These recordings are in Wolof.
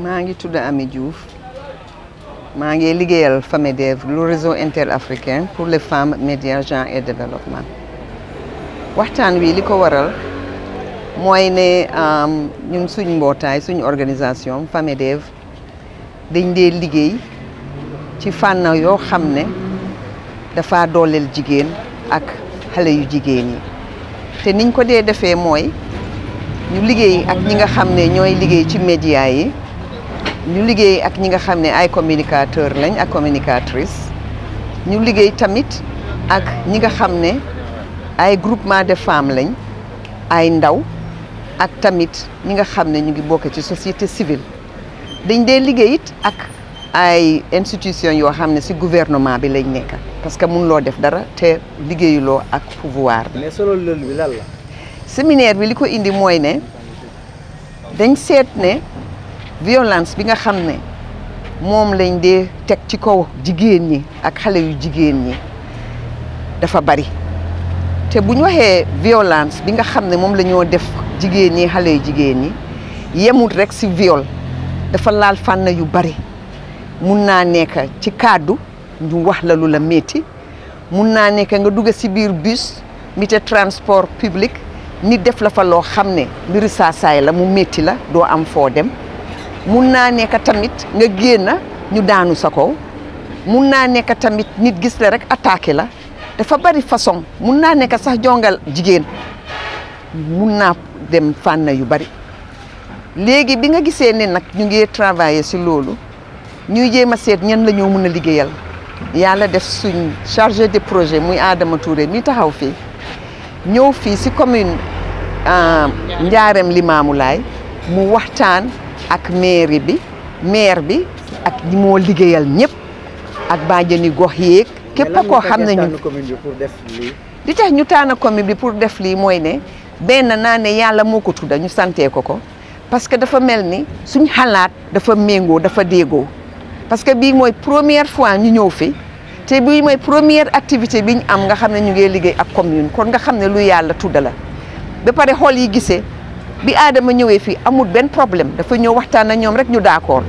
maa ngi tudd Ami Diouf maa ngi liggéeyal FAMEDEV le réseau interafricain pour les femmes médias genre et développement waxtaan wi li ko waral mooy ne ñun suñ mbootaay suñ organisation FAMEDEV dañ dee liggéey ci fànn yoo xam ne dafa dooleel jigéen ak xale yu jigéen yi te niñ ko dee defee mooy ñu liggéey ak ñi nga xam ne ñooy liggéey ci média yi ñu liggéey ak ñi nga xam ne ay communicateur lañ ak communicatrice ñu liggéey tamit ak ñi nga xam ne ay groupement de femmes lañ ay ndaw ak tamit ñi nga xam ne ñu ngi bokk ci société civile dañ dee liggéey it ak ay institution yoo xam ne ci gouvernement bi lañ nekk parce que mun loo def dara te liggéeyuloo ak pouvoir bi. mais solo loolu bi lan la. séminaire bi li ko indi mooy ne dañ seet ne violence bi nga xam ne moom lañ dee teg ci kaw jigéen ñi ak xale yu jigéen ñi dafa bari te bu ñu waxee violence bi nga xam ne moom la ñoo def jigéen ñi xale yu jigéen ñi yemut rek ci viol dafa laal fànn yu bari mun naa nekk ci kàddu ñu wax la lu la métti mun naa nekk nga dugg ci biir bus mite transport public nit def la fa loo xam ne mbiri saasaay la mu métti la doo am foo dem mun naa nekk tamit nga génn ñu daanu sa kaw mun naa nekk tamit nit gis la rek attaqué la dafa bari façon mun naa nekk sax jongal jigéen mun naa dem fànn yu bari léegi bi nga gisee ne nag ñu ngi travailler ci loolu ñuy jéem a seet ñan la ñoo mën a liggéeyal yàlla def suñ chargé de projet muy Adama Touré mi taxaw fii ñëw fii ci commune Ndiarème Limamoulaye mu waxtaan ak maire bi ak ñi moo liggéeyal ñëpp ak bàjjeni gox yeeg képp koo xam ne ñu li tax ñu tànn commune bi pour def lii mooy ne benn naa ne yàlla moo ko tudda ñu santee ko parce que dafa mel ni suñ xalaat dafa méngoo dafa déggoo parce que bii mooy première fois ñu ñëw fi te bii mooy première activité bi ñu am nga xam ne ñu ngi liggéey ak commune kon nga xam ne lu yàlla tudda la ba pare xool yi gisee bi Adama ñëwee fii amul benn problème dafa ñëw waxtaan ak ñoom rek ñu d'accord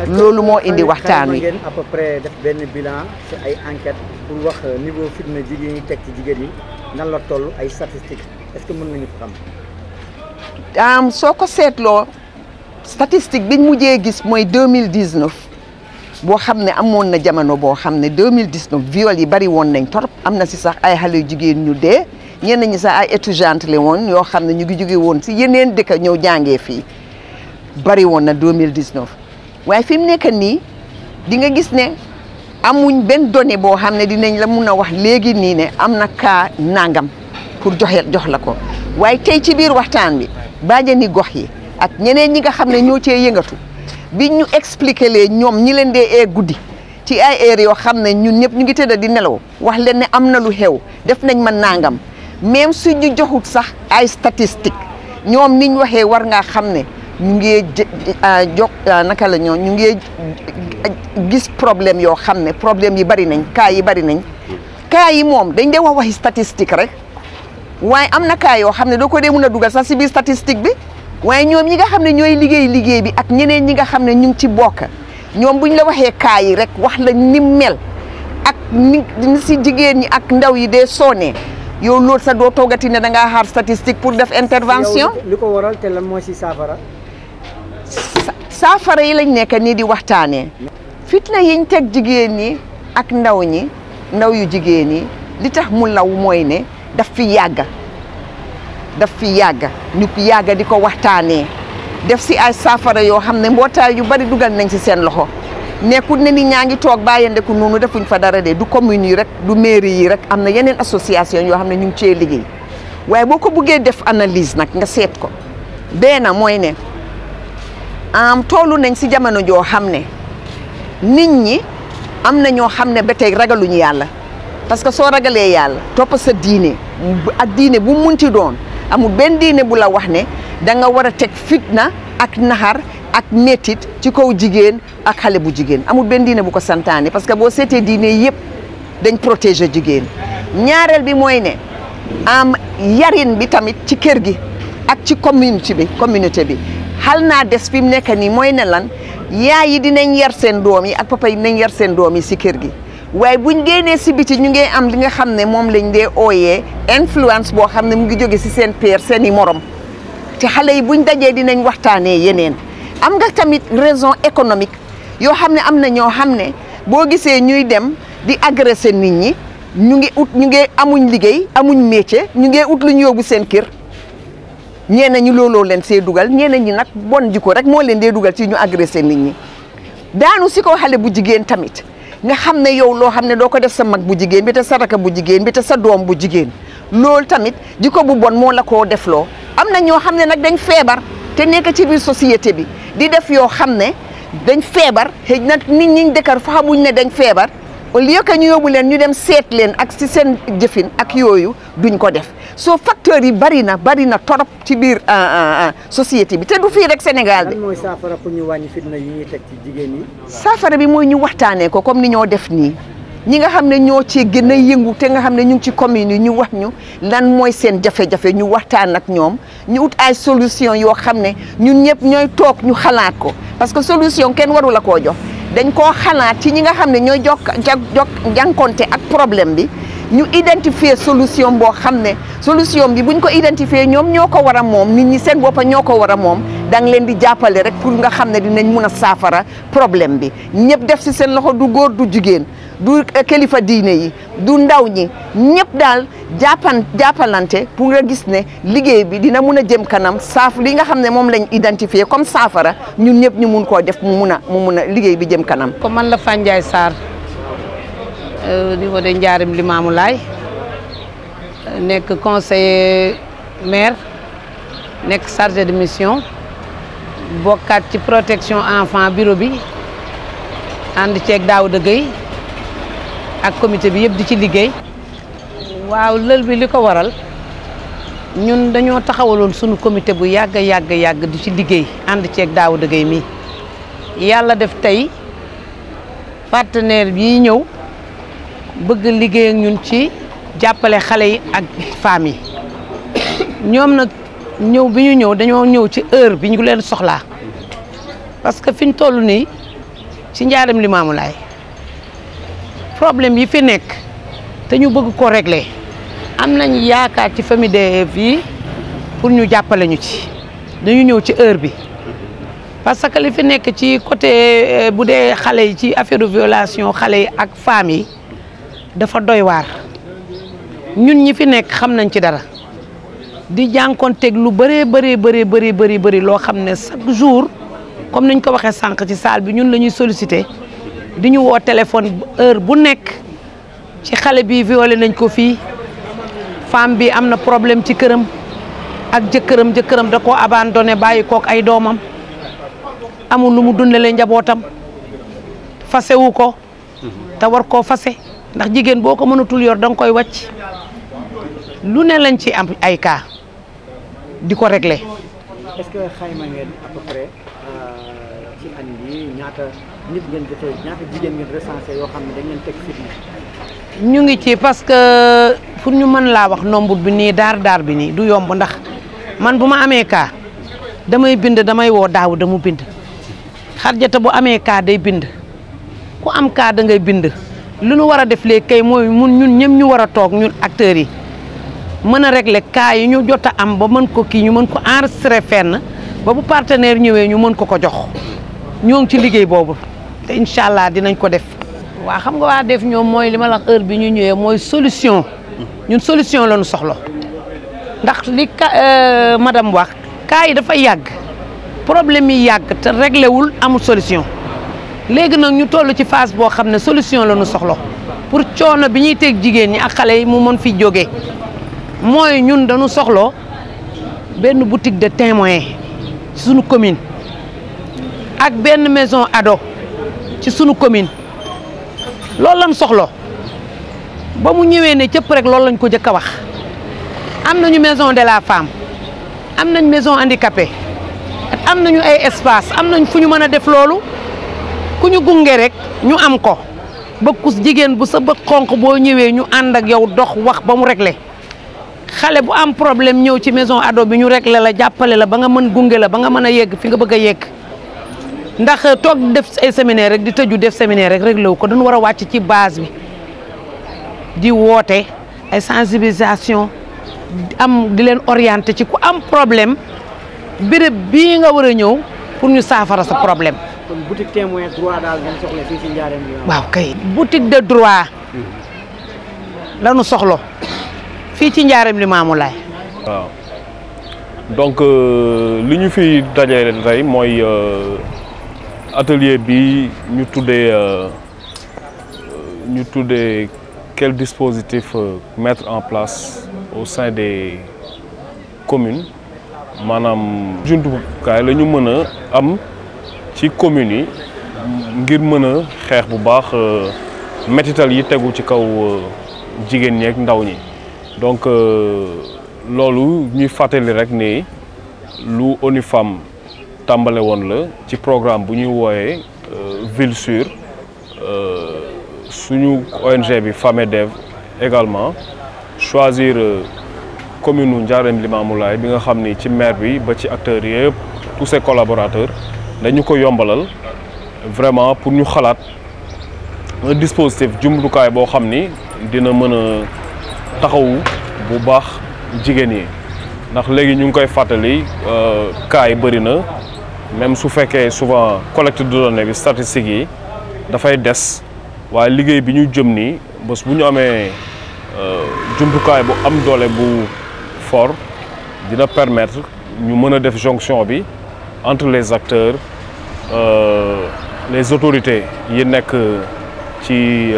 loolu moo indi waxtaan wi. ngeen à peu près def benn bilan ci ay enquête pour wax niveau fitna jigéen ñi teg ci jigéen yi nan la toll ay statistiques est-ce que mën nañu ko xam. soo ko seetloo statistique biñ mujjee gis mooy 2019 boo xam ne amoon na jamono boo xam ne 2019 viol yi bari woon nañ torop am na si sax ay xale yu jigéen ñu dee ñenn ñi sax ay étudiante la woon yoo xam ne ñu ngi jóge woon si yeneen dëkk ñëw jàngee fii bari woon na 2019 waaye fi mu nekk nii di nga gis ne amuñ benn donnée boo xam ne dinañ la mun a wax léegi nii ne am na cas nangam pour jox la ko waaye tey ci biir waxtaan bi bàjjeni gox yi ak ñeneen ñi nga xam ne ñoo cee yëngatu bi ñu expliqué leen ñoom ñi leen dee ee guddi ci ay heures yoo xam ne ñun ñëpp ñu ngi tëdd di nelaw wax leen ne am na lu xew def nañ ma nangam même su ñu joxut sax ay statistique ñoom niñ waxee war ngaa xam ne ñu ngi naka la ñoo ñu ngi gis problème yoo xam ne problème yi bari nañ cas yi bari nañ cas yi moom dañ dee wax waxi statistique rek waaye am na cas yoo xam ne doo ko dee mën a dugal sax si biir statistique bi waaye ñoom ñi nga xam ne ñooy liggéey bi ak ñeneen ñi nga xam ne ñu ngi ci bokk ñoom buñ la waxee cas yi rek wax la ni mel ak ni si jigéen ñi ak ndaw yi dee soonee yow loolu sax doo toogati ne da ngaa xaar statistique pour def intervention. li ko waral te lan mooy si saafara. saafara yi lañ nekk nii di waxtaanee. fitna yiñ teg jigéen ñi ak ndaw yu jigéen ñi li tax mu law mooy ne daf fi yàgga ñu yàgga di ko waxtaanee def si ay saafara yoo xam ne mbootaay yu bari dugal nañ si seen loxo nekkul ne ni ñaa ngi toog bàyyandeku noonu defuñ fa dara de du commune yi rek du mairie yi rek am na yeneen association yoo xam ne ñu ngi cee liggéey waaye boo ko buggee def analyse nag nga seet ko benn mooy ne toolu nañ si jamono joo xam ne nit ñi am na ñoo xam ne ba tey ragaluñu yàlla parce que soo ragalee yàlla topp sa diine ak diine bu munti doon amul benn diine bu la wax ne da nga war a teg fitna ak naxar ak métit ci kaw jigéen ak xale bu jigéen amul benn diine bu ko santaane parce que boo seetee diine yëpp dañ protéger jigéen ñaareel bi mooy ne yarin bi tamit ci kër gi ak ci communauté bi xal naa des fi mu nekk nii mooy ne lan yaay yi dinañ yar seen doom yi ak papa yi dinañ yar seen doom yi si kër gi waaye buñ génnee si biti ñu ngi am li nga xam ne moom lañ dee ooyee influence boo xam ne mu ngi jóge si seen père seen i morom te xale yi buñ dajee dinañ waxtaanee yeneen am nga tamit raison économique yoo xam ne am na ñoo xam ne boo gisee ñuy dem di agresser nit ñi ñu ngi amuñ liggéey amuñ métier ñu ngi ut lu ñu yóbbu seen kër ñeneen ñi looloo leen see dugal ñeneen ñi nag bon jikko rek moo leen dee dugal ci ñu agresser nit ñi daanu si ko xale bu jigéen tamit nga xam ne yow loo xam ne doo ko def sa mag bu jigéen bi te sa raka bu jigéen bi te sa doom bu jigéen loolu tamit jikko bu bon moo la koo defloo am na ñoo xam ne nag dañ feebar te nekk ci biir société bi di def yoo xam ne dañ feebar xëy na nit ñi dëkkar fa xamuñ ne dañ feebar au lieu que ñu yóbbu leen ñu dem seet leen ak si seen jëfin ak yooyu duñ ko def soo facteurs yi bari na torop ci biir société bi te du fii rek Sénégal de. lan mooy saafara pour ñu wàññi fitna yi ñuy teg ci jigéen ñi. saafara bi mooy ñu waxtaanee ko comme ni ñoo def nii ñi nga xam ne ñoo cee gën a yëngu te nga xam ne ñu ngi ci commune yi ñu wax ñu lan mooy seen jafe-jafe ñu waxtaan ak ñoom ñu ut ay solution yoo xam ne ñun ñëpp ñooy toog ñu xalaat ko parce que solution kenn waru la koo jox dañ koo xalaat ci ñi nga xam ne ñooy jànkonte ak problème bi ñu identifier solution boo xam ne solution bi buñ ko identifier ñoom ñoo ko war a moom nit ñi seen boppa ñoo ko war a moom da nga leen di jàppale rek pour nga xam ne dinañ mun a saafara problème bi ñëpp def si seen loxo du góor du jigéen du kilifa diine yi du ndaw ñi ñëpp daal jàppalante pour nga gis ne liggéey bi dina mun a jëm kanam li nga xam ne moom lañ identifier comme saafara ñun ñëpp ñu mun koo def mu mun a liggéey bi jëm kanam. ko man la Fandiaye Sarr au niveau de Ndiarème Limamoulaye nekk conseiller maire nekk chargé de mission bokkaat ci protection enfant bureau bi ànd ceeg Daouda Gueye ak comité bi yëpp di ci liggéey. waaw lël bi li ko waral ñun dañoo taxawaloon sunu comité bu yàgg di ci liggéey ànd ceeg Daouda Gueye mi yàlla def tey partenaire bi ñëw bëgg liggéey ak ñun ci jàppale xale yi ak femmes yi ñoom nag ñëw bi ñu ñëw dañoo ñëw ci heure bi ñu leen soxlaa parce que fi ñu toll nii ci Ndiarème Limamoulaye problème yi fi nekk te ñu bëgg ko régler am nañ yaakaar ci famille DEF yi pour ñu jàppale ñu ci dañu ñëw ci heure bi parce que li fi nekk ci côté bu dee xale yi ci affaire de violation xale yi ak femmes yi dafa doy waar ñun ñi fi nekk xam nañ ci dara di jànkoonteeg lu bëri loo xam ne chaque jour comme niñ ko waxee sànq ci salle bi ñun la ñuy sollicité di ñu woo téléphone heure bu nekk ci xale bi violé nañ ko fii femme bi am na problème ci këram ak jëkkëram da koo abandonné bàyyi kook ay doomam amul lu mu dundalee njabootam fasewu ko te war koo fase ndax jigéen boo ko mënatul yor da nga koy wàcc lu ne lañ ci am ay cas di ko régler. est-ce que xayma ngeen à peu près ci an bi ñaata nit ngeen jotee ñaata jigéen ngeen recensé yoo xam ne dañ leen teg fitna. ñu ngi ci parce que pour ñu mën laa wax nombre bi nii daar bi nii du yomb ndax man bu ma amee cas damay bind damay woo Daouda mu bind Xarjata bu amee cas day bind ku am cas da ngay bind lu nu war a def léegi kay mooy ñun ñëpp ñu war a toog ñun acteurs yi mën a régler cas yi ñu jot a am ba mën ko kii ñu mën ko enregistrer fenn ba bu partenaire ñëwee ñu mën ko jox ñoo ngi ci liggéey boobu te incha allah dinañ ko def. waa xam nga waa def ñoom mooy li ma la wax heure bi ñu ñëwee mooy solution ñun solution la ñu soxla ndax li madame wax cas yi dafa yàgg problème yi yàgg te réglé wul amul solution léegi nag ñu toll ci phase boo xam ne solution la ñu soxla pour coono bi ñuy teg jigéen ñi ak xale yi mu mën fi jógee mooy ñun dañu soxla benn boutique de témoin ci sunu commune ak benn maison ado ci sunu commune. loolu lañ soxla ba mu ñëwee ne cëpp rek loolu lañ ko jëkk a wax am nañu maison de la femme am nañ maison handicapé am nañu ay espace am nañ fu ñu mën a def loolu ku ñu gunge rek ñu am ko ba ku jigéen bu sa bët xonq boo ñëwee ñu ànd ak yow dox wax ba mu réglé xale bu am problème ñëw ci maison ado bi ñu réglé la jàppale la ba nga mën gunge la ba nga mën a yegg fi nga bëgg a yegg ndax toog def ay séminaire rek di tëju def séminaire rek réglé wu ko dañu war a wàcc ci base bi di woote ay sensibilisation am di leen orienté ci ku am problème béréb bii nga war a ñëw pour ñu saafara sa problème. kon boutique témoin droit daal ngeen soxla fii ci Ndiarème Limamoulaye. waaw kay boutique de droit lañu soxla fii ci Ndiarème Limamoulaye. waaw donc li ñu fi dajee tey mooy atelier bi ñu tuddee quel dispositif mettre en place au sein des communes maanaam jumtukaay la ñu mën a am ci communes yi ngir mën a xeex bu baax métital yi tegu ci kaw jigéen ñi ak ndaw ñi donc loolu ñuy fàttali rek ni lu ONU Femmes tàmbale woon la ci programme bu ñuy wooyee ville sûre suñu ONG bi FAMEDEV également choisir commune u Ndiarème Limamoulaye bi nga xam ni ci maire bi ba ci acteurs yëpp tous ses collaborateurs dañu ko yombalal vraiment pour ñu xalaat un dispositif jumtukaay boo xam ni dina mën a taxawu bu baax jigéen yi ndax léegi ñu ngi koy fàttali cas yi bëri na même su fekkee souvent collecte de données bi statistiques yi dafay des waaye liggéey bi ñu jëm nii bés bu ñu amee jumtukaay bu am doole bu fort dina permettre ñu mën a def jonction bi entre les acteurs les autorités yi nekk ci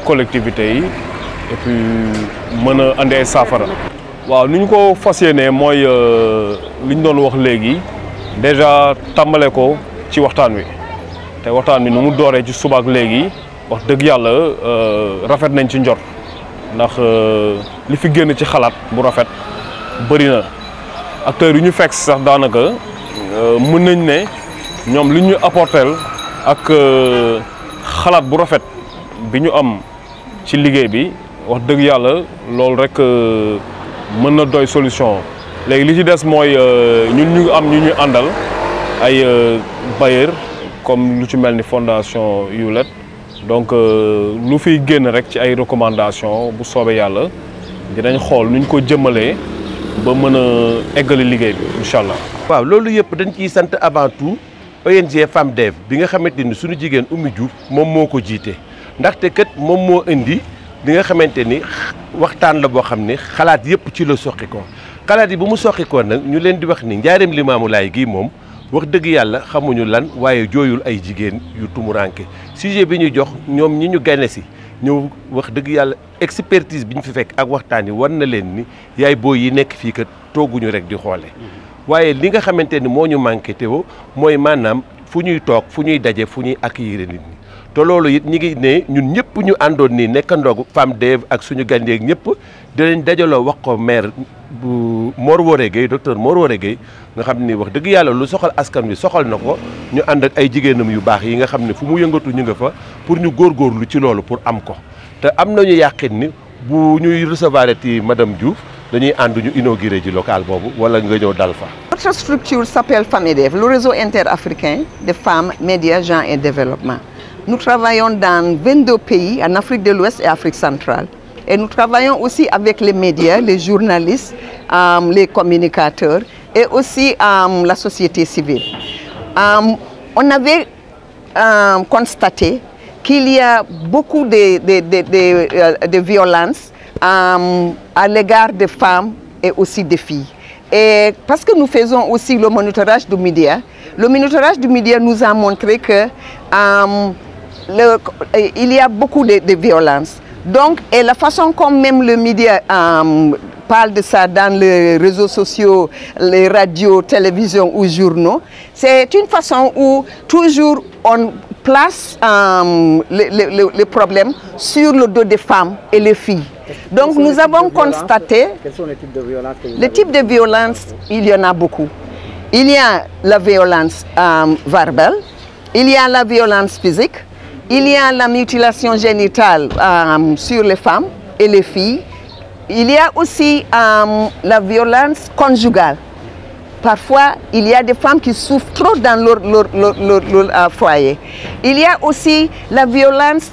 collectivités yi et puis mën a andi ay saafara. waaw ni ñu ko fas yéenee mooy li ñu doon wax léegi déjà tàmbale ko ci waxtaan wi te waxtaan wi nu mu dooree ci suba ak léegi wax dëgg yàlla rafet nañ ci njort ndax li fi génn ci xalaat bu rafet bëri na acteurs yi ñu fekk sax daanaka mën nañ ne ñoom li ñu apporteel ak xalaat bu rafet bi ñu am ci liggéey bi wax dëgg yàlla loolu rek mën na doy solution léegi li ci des mooy ñun ñu am ñu ñuy àndal ay bailleurs comme lu ci mel ni fondation Hewlett donc lu fiy génn rek ci ay recommandations bu soobee yàlla dinañ xool nuñ ko jëmalee ba mën a eggali liggéey bi incha allah. waaw loolu yëpp dañ ciy sant avant tout ONG FAMEDEV bi nga xamante ni suñu jigéen Oumy Diouf moom moo ko jiite ndaxte kat moom moo indi li nga xamante ni waxtaan la boo xam ne xalaat yëpp ci la soqi ko xalaat yi bu mu soqi ko nag ñu leen di wax ni Ndiarème Limamoulaye gii moom wax dëgg yàlla xamuñu lan waaye jooyul ay jigéen yu tumuranke sujet bi ñu jox ñoom ñi ñu gane si ñëw wax dëgg yàlla expertise bi ñu fi fekk ak waxtaan yi war na leen ni yaay booy yi nekk fii kat tooguñu rek di xoole waaye li nga xamante ni moo ñu manqué teewoo mooy maanaam fu ñuy toog fu ñuy daje fu ñuy accueillir nit ñi te loolu it ñi ngi ne ñun ñëpp ñu àndoon nii nekkandoog FAMEDEV ak suñu gandeeg ñëpp dinañ dajaloo wax ko maire bu Mor Woré Gueye docteur Mor Woré Gueye nga xam ni wax dëgg yàlla lu soxal askan wi soxal na ko ñu ànd ak ay jigéenam yu baax yi nga xam ne fu mu yëngatu ñu nga fa pour ñu góorgóorlu ci loolu pour am ko te am nañu yàqin ni bu ñuy recevoir ti madame Diouf dañuy ànd ñu inauguré ji local boobu wala nga ñëw dal fa. Notre structure s'appelle FAMEDEV, le réseau interafricain des femmes, médias, genre et développement. Nous travaillons dans 22 pays en Afrique de l'Ouest et Afrique centrale. Et nous travaillons aussi avec les médias, les journalistes, les communicateurs et aussi la société civile. On avait constaté qu'il y a beaucoup de violences à l'égard des femmes et aussi des filles. Et parce que nous faisons aussi le monitorage du média nous a montré que il y a beaucoup de violences. Donc, et la façon comme même le média parle de ça dans les réseaux sociaux, les radios, télévisions ou journaux, c'est une façon où toujours on place les problèmes sur le dos des femmes et les filles. Donc nous avons constaté... Quels sont les types de violences que vous Les types de violences, il y en a beaucoup. Il y a la violence verbale, il y a la violence physique, il y a la mutilation génitale sur les femmes et les filles. Il y a aussi la violence conjugale. Parfois, il y a des femmes qui souffrent trop dans leur foyer. Il y a aussi la violence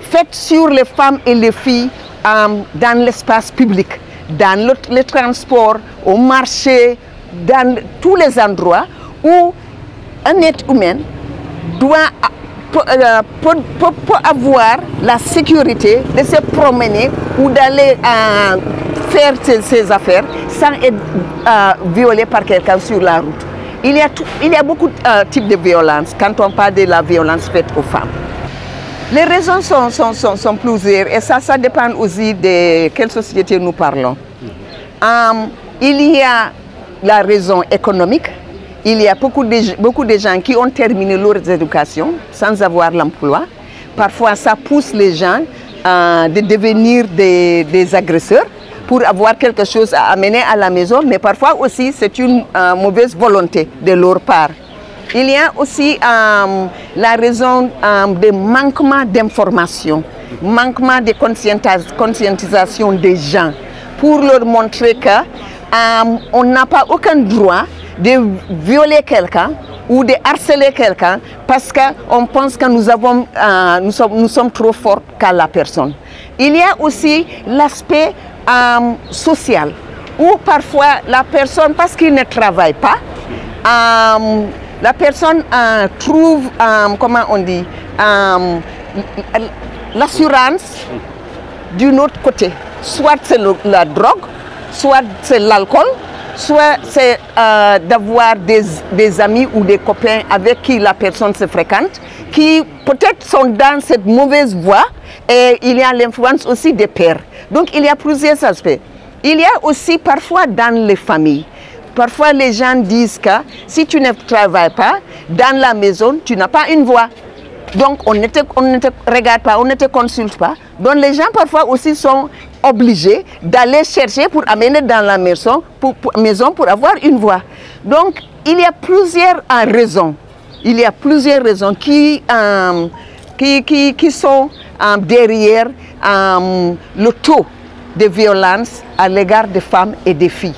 faite sur les femmes et les filles dans l'espace public, dans les transports, au marché, dans tous les endroits où un être humain doit peut avoir la sécurité de se promener ou d'aller faire ses affaires sans être violé par quelqu'un sur la route. Il y a beaucoup de types de violence quand on parle de la violence faite aux femmes. Les raisons sont plusieurs et ça dépend aussi de quelle société nous parlons. Il y a la raison économique. Il y a beaucoup de gens qui ont terminé leur éducation sans avoir l'emploi. Parfois, ça pousse les gens de devenir des agresseurs pour avoir quelque chose à amener à la maison, mais parfois aussi c'est une mauvaise volonté de leur part. Il y a aussi la raison de manquement d'information, manquement de conscientisation des gens pour leur montrer qu'on n'a pas aucun droit de violer quelqu'un ou de harceler quelqu'un parce qu'on pense que nous sommes trop forts qu'à la personne. Il y a aussi l'aspect social où parfois la personne, parce qu'il ne travaille pas, la personne trouve, comment on dit, l'assurance d'un autre côté. Soit c'est la drogue, soit c'est l'alcool, soit c'est d'avoir des amis ou des copains avec qui la personne se fréquente, qui peut-être sont dans cette mauvaise voie, et il y a l'influence aussi des pères. Donc il y a plusieurs aspects. Il y a aussi parfois dans les familles, parfois les gens disent que si tu ne travailles pas dans la maison, tu n'as pas une voix. Donc on ne te regarde pas, on ne te consulte pas. Donc les gens parfois aussi sont obligés d'aller chercher pour amener dans la maison pour avoir une voix. Donc il y a plusieurs raisons. Il y a plusieurs raisons qui sont derrière le taux de violence à l'égard des femmes et des filles.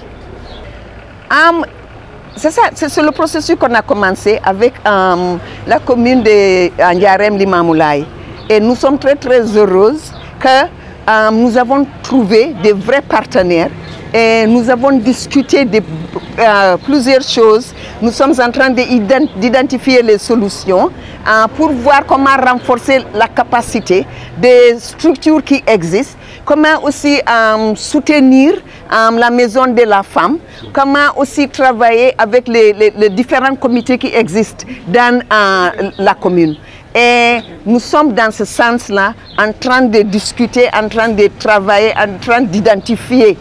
C'est le processus qu'on a commencé avec la commune de Ndiarème Limamoulaye. Et nous sommes très heureuses que nous avons trouvé des vrais partenaires et nous avons discuté de plusieurs choses. Nous sommes en train d'identifier les solutions pour voir comment renforcer la capacité des structures qui existent, comment aussi soutenir la maison de la femme, comment aussi travailler avec les différents comités qui existent dans la commune. Et nous sommes dans ce sens-là en train de discuter, en train de travailler, en train d'identifier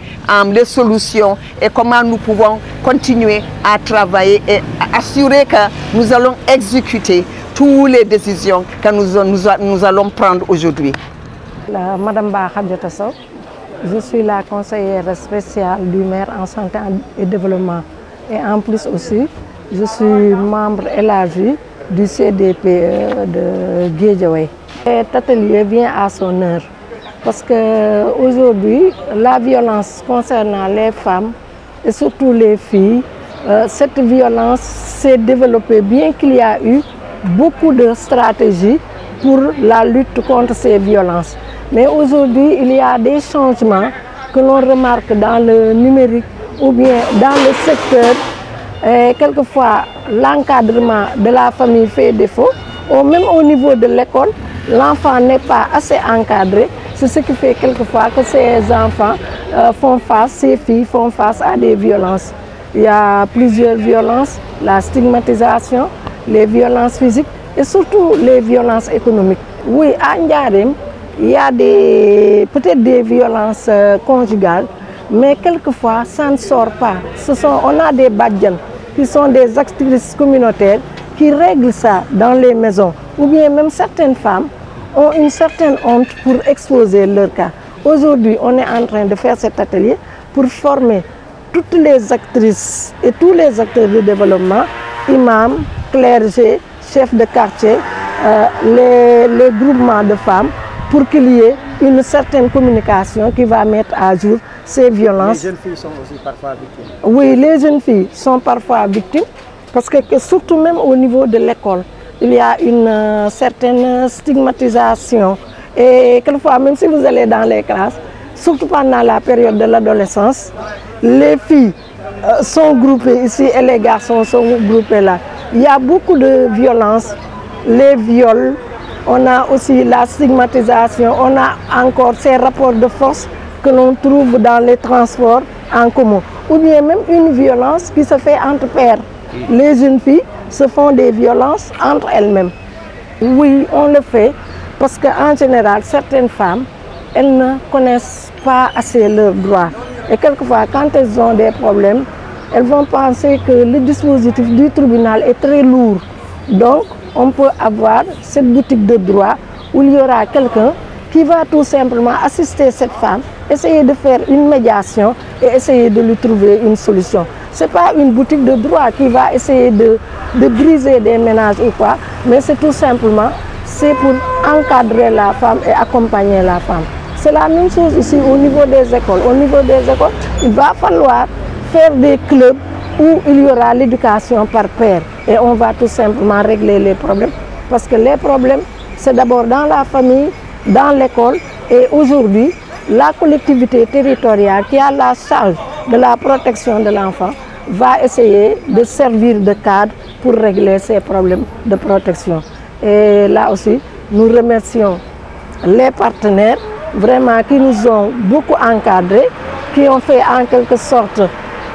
les solutions et comment nous pouvons continuer à travailler et assurer que nous allons exécuter toutes les décisions que nous allons prendre aujourd'hui. Madame Ba Khadjata Sow, je suis la conseillère spéciale du maire en santé et développement. Et en plus aussi, je suis membre élargi du CDPE de Guédiawaye. Cet atelier vient à son heure parce qu'aujourd'hui, la violence concernant les femmes et surtout les filles, cette violence s'est développée bien qu'il y a eu beaucoup de stratégies pour la lutte contre ces violences. Mais aujourd'hui, il y a des changements que l'on remarque dans le numérique ou bien dans le secteur. Et quelquefois, l'encadrement de la famille fait défaut, ou même au niveau de l'école, l'enfant n'est pas assez encadré. C'est ce qui fait quelquefois que ces enfants ces filles font face à des violences. Il y a plusieurs violences, la stigmatisation, les violences physiques et surtout les violences économiques. Oui, à Ndiarème, il y a peut-être des violences conjugales, mais quelquefois ça ne sort pas. On a des badjans qui sont des actrices communautaires qui règlent ça dans les maisons. Ou bien même certaines femmes ont une certaine honte pour exposer leur cas. Aujourd'hui, on est en train de faire cet atelier pour former toutes les actrices et tous les acteurs de développement, imams, clergés, chefs de quartier, les groupements de femmes, pour qu'il y ait une certaine communication qui va mettre à jour ces violences. Les jeunes filles sont aussi parfois victimes. Oui, les jeunes filles sont parfois victimes parce que surtout même au niveau de l'école, il y a une certaine stigmatisation. Et quelquefois, même si vous allez dans les classes, surtout pendant la période de l'adolescence, les filles sont groupées ici et les garçons sont groupés là. Il y a beaucoup de violences, les viols, on a aussi la stigmatisation, on a encore ces rapports de force que l'on trouve dans les transports en commun. Ou bien même une violence qui se fait entre pairs. Les jeunes filles se font des violences entre elles-mêmes. Oui, on le fait parce qu'en général, certaines femmes, elles ne connaissent pas assez leurs droits. Et quelquefois, quand elles ont des problèmes, elles vont penser que le dispositif du tribunal est très lourd. Donc, on peut avoir cette boutique de droit où il y aura quelqu'un qui va tout simplement assister cette femme, essayer de faire une médiation et essayer de lui trouver une solution. Ce n'est pas une boutique de droit qui va essayer de briser des ménages ou quoi, mais c'est tout simplement pour encadrer la femme et accompagner la femme. C'est la même chose ici au niveau des écoles. Au niveau des écoles, il va falloir faire des clubs où il y aura l'éducation par pair et on va tout simplement régler les problèmes parce que les problèmes c'est d'abord dans la famille, dans l'école et aujourd'hui la collectivité territoriale qui a la charge de la protection de l'enfant va essayer de servir de cadre pour régler ces problèmes de protection. Et là aussi nous remercions les partenaires vraiment qui nous ont beaucoup encadrés, qui ont fait en quelque sorte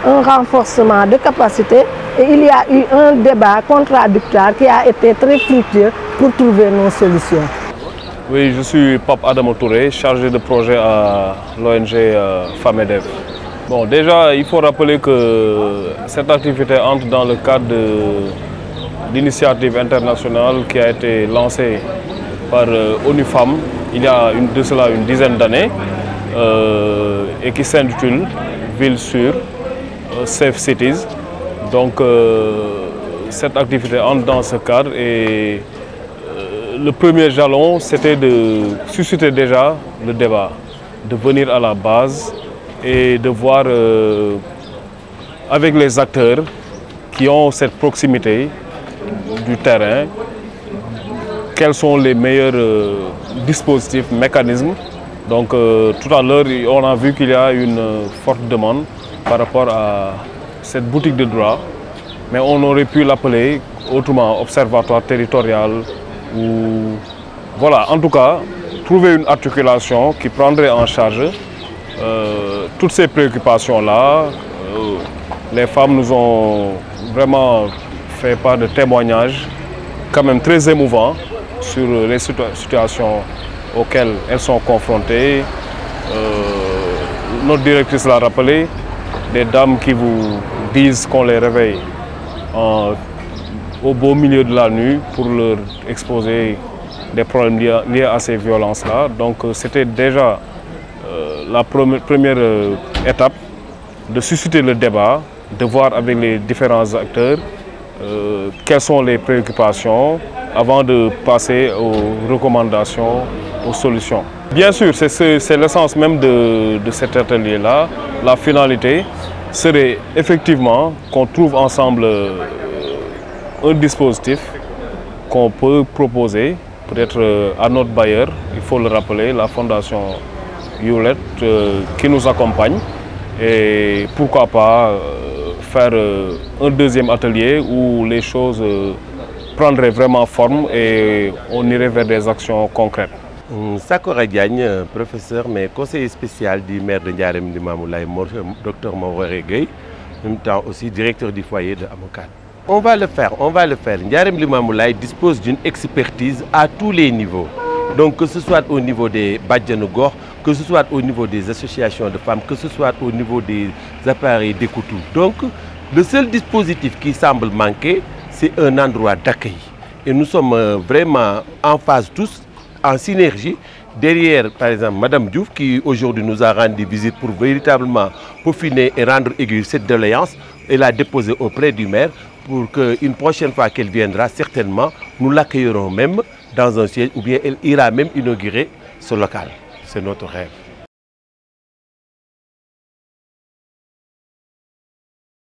un renforcement de capacité et il y a eu un débat contradictoire qui a été très fructueux pour trouver nos solutions. Oui, je suis Pape Adamo Touré, chargé de projet à l'ONG FAMEDEV. Bon, déjà, il faut rappeler que cette activité entre dans le cadre d'initiative internationale qui a été lancée par ONU Femmes il y a de cela une dizaine d'années et qui s'intitule Ville sûre, Safe Cities. Donc cette activité entre dans ce cadre et le premier jalon c'était de susciter déjà le débat, de venir à la base et de voir avec les acteurs qui ont cette proximité du terrain quels sont les meilleurs dispositifs, mécanismes. Donc tout à l'heure on a vu qu'il y a une forte demande par rapport à cette boutique de droit, mais on aurait pu l'appeler autrement observatoire territorial ou voilà, en tout cas trouver une articulation qui prendrait en charge toutes ces préoccupations-là. Les femmes nous ont vraiment fait part de témoignages quand même très émouvants sur les situations auxquelles elles sont confrontées. Notre directrice l'a rappelé, des dames qui vous disent qu'on les réveille au beau milieu de la nuit pour leur exposer des problèmes liés à ces violences-là. Donc c'était déjà la première étape de susciter le débat, de voir avec les différents acteurs quelles sont les préoccupations avant de passer aux recommandations, aux solutions. Bien sûr, c'est l'essence même de cet atelier-là. La finalité serait effectivement qu'on trouve ensemble un dispositif qu'on peut proposer, peut-être à notre bailleur, il faut le rappeler, la Fondation Hewlett, qui nous accompagne. Et pourquoi pas faire un deuxième atelier où les choses prendraient vraiment forme et on irait vers des actions concrètes. Sakora Diagne, professeur mais conseiller spécial du maire de Ndiarème Limamoulaye, Dr Mawaré Gueye, en même temps aussi directeur du foyer de Amokane. On va le faire. Ndiarème Limamoulaye dispose d'une expertise à tous les niveaux. Donc que ce soit au niveau des Badjanogor, que ce soit au niveau des associations de femmes, que ce soit au niveau des appareils d'écoute. Donc le seul dispositif qui semble manquer, c'est un endroit d'accueil. Et nous sommes vraiment en phase tous, en synergie, derrière par exemple Madame Diouf qui aujourd'hui nous a rendu visite pour véritablement peaufiner et rendre aiguë cette doléance et la déposer auprès du maire pour qu'une prochaine fois qu'elle viendra, certainement, nous l'accueillerons même dans un siège ou bien elle ira même inaugurer ce local. c'est notre rêve.